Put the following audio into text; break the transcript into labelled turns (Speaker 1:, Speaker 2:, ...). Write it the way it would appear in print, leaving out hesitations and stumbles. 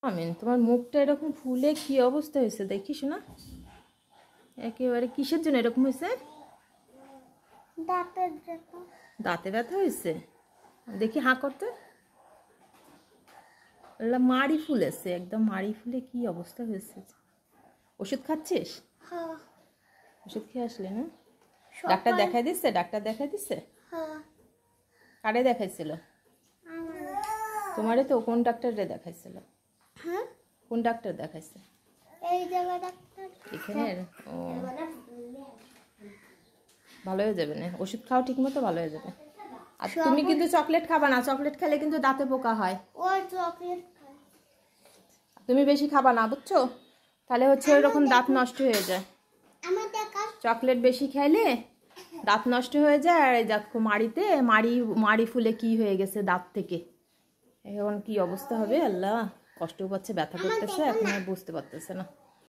Speaker 1: আমিন, তোমার মুখটা এরকম ফুলে কি অবস্থা হয়েছে দেখিস না? একেবারে কিসের জন্য এরকম হয়েছে? দাঁতে ব্যথা হয়েছে? দেখি হাঁ করতে। মাড়ি ফুলেছে, একদম মাড়ি ফুলে কি অবস্থা হয়েছে। ওষুধ খাচ্ছিস? ওষুধ খেয়ে আসলে না? ডাক্তার দেখাই দিচ্ছে? ডাক্তার দেখাই দিচ্ছে? কারে দেখাইছিল? তোমারে তো কোন ডাক্তারে দেখাইছিল? কোন ডাক্তার দেখাইছে? এখানে? ও, ভালো হয়ে যাবে না, ওষুধ খাও ঠিক মতো, ভালো হয়ে যাবে। আর তুমি কিন্তু চকলেট খাবা না, চকলেট খেলে কিন্তু দাঁতে পোকা হয়। তুমি বেশি খাবা না, বুঝছো? তাহলে হচ্ছে ওইরকম দাঁত নষ্ট হয়ে যায়। চকলেট বেশি খাইলে দাঁত নষ্ট হয়ে যায়। আর দেখো মাড়িতে মাড়ি ফুলে কি হয়ে গেছে দাঁত থেকে। এখন কি অবস্থা হবে, আল্লাহ কষ্ট পাচ্ছে, ব্যথা করতেছে, এখন আর বুঝতে পারতেছে না।